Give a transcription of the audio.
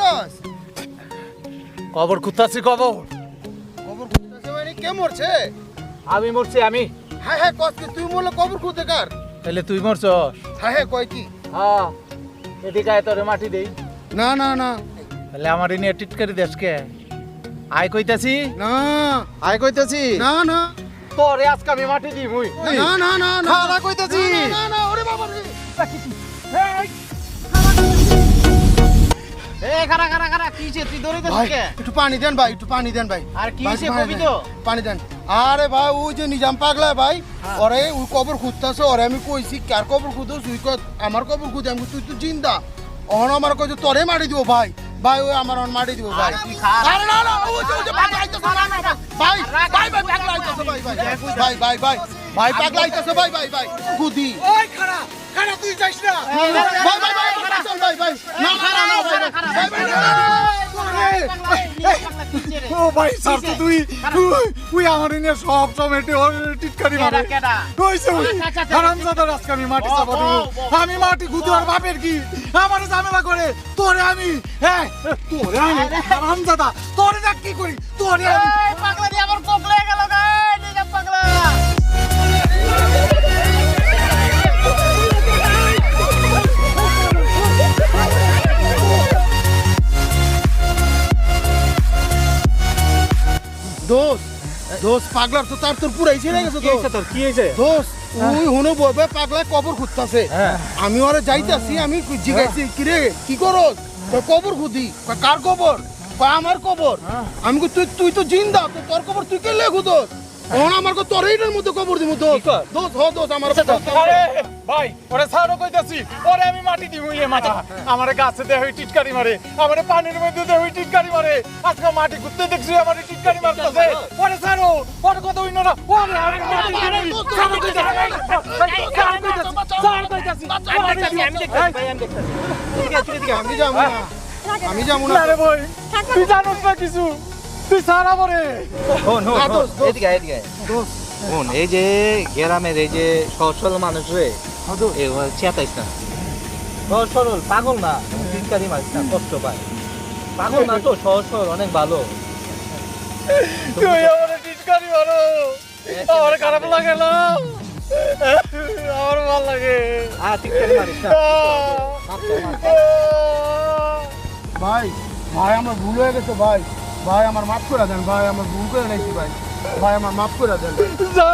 করস? কবর খুঁজতাছি কবর। কবর খুঁজতেছে মানে কে মরছে? আমি মরছি আমি। হ্যাঁ হ্যাঁ কস কি তুই মরলে কবর খুঁজতে কার? তাহলে তুই মরছ? হ্যাঁ হ্যাঁ কয় কি? হ্যাঁ এদিকে আয় তোরে মাটি দেই। না না না তাহলে আমার নিয়ে টিটকারি দেশকে আয় কইতাছি। না আয় কইতাছি। না না তোরে আজকে আমি মাটি দিই মুই। না না না না খালা কইতাছি। না না ওরে বাবা রে। এই খারা খারা খারা কিছে তুই দৌড়াইতাছিস ভাই কে? একটু পানি দেন ভাই, একটু পানি দেন ভাই। আর কি ভাই, হইছে ভাই, কবি ভাই, তো? পানি দেন। আরে ভাই ওই যে নিজাম পাগলা ভাই, ওরে ওই কবর খুঁজতাছে, ওরে আমি কইছি কার কবর খুঁজো, তুই কই আমার কবর খুঁজে, আমি কই, তুই তো জিন্দা। অহন আমার কই যে তোরে মারি দিব ভাই, ভাই ওই আমার অন মারি দিব ভাই। আরে তুই খা। আরে না না ওই যে পাগলা আইতাছে, না না ভাই ভাই ভাই পাগলা আইতাছে ভাই ভাই ভাই ভাই ভাই ভাই পাগলা আইতাছে ভাই ভাই ভাই গুদি। ওই খারা খারা তুই যাইস না। ভাই ভাই ভাই ভাই ভাই না না না ভাই ভাই ও ভাই স্যার তো তুই তুই আমার নিয়ে সব সমেটে ওর টিটকারি মারে। কেডা? কইছে ওই হারামজাদার আজকে আমি মাটি চাপা দেব। আমি মাটি গুদি আর বাপের কি আমার ঝামেলা করে তোরে আমি হ্যাঁ তোরে আমি হারামজাদা তোরে দেখ কি করি তোরে আমি এই পাগলা দিয়ে আমার কোকলে গেল গায় নিজাম পাগলা। দোস্ত দোস্ত পাগলার তো তার তোর পুরাই ছেড়ে গেছে কি হইছে তোর? কি হইছে? দোস্ত ওই হুনো বইবে পাগলা কবর খুঁজতাছে, হ্যাঁ। আমি ওরে যাইতাছি, আমি জিজ্ঞাসি কি রে কি করস, তো কবর খুঁদি, কয় কার কবর, কয় আমার কবর। আমি কই তুই তুই তো জিন্দা, তো তোর কবর তুই কে লে খুঁদস, এখন আমার কো তোর এইটার মধ্যে কবর দিমু তো কি কর? দোস্ত হ দোস্ত আমার আরে ভাই ওরে ছাড়ো কইতাছি ওরে আমি মাটি দিব এই মাটি আমারে গাছে দেহ টিটকারি মারে আমারে পানির মধ্যে দেহ টিটকারি মারে আজকে মাটি ঘুরতে দেখছি আমারে টিটকারি মারতেছে ওরে ছাড়ো ওরে কথা হইনো না ওরে আমি মাটি দিব ছাড়ো কইতাছি ছাড়ো কইতাছি আমি যাবো না, আমি যাবো না। আরে ভাই তুই জানোস না কিছু তুই ছাড়া মরে শোন শোন হ্যাঁ, শোন, দোস্ত, দোস্ত। এদিকে আয়, এদিকে আয়। দোস্ত শোন এই যে গ্রামের এই যে সহজ সরল মানুষ রে হ্যাঁ, দোস্ত। এগুলো চেতাইস না সহজ সরল পাগল না টিটকারি মারিস না কষ্ট পায় পাগল না তো সহজ সরল অনেক ভালো তুই আমারে টিটকারি মারো আমার খারাপ লাগে না আমার ভালো লাগে টিটকারি মারিস না ভাই ভাই আমার ভুল হয়ে গেছে ভাই, ভাই আমার মাফ করে দেন ভাই, আমার ভুল করে নাইছি ভাই, ভাই আমার মাফ করে দেন। যা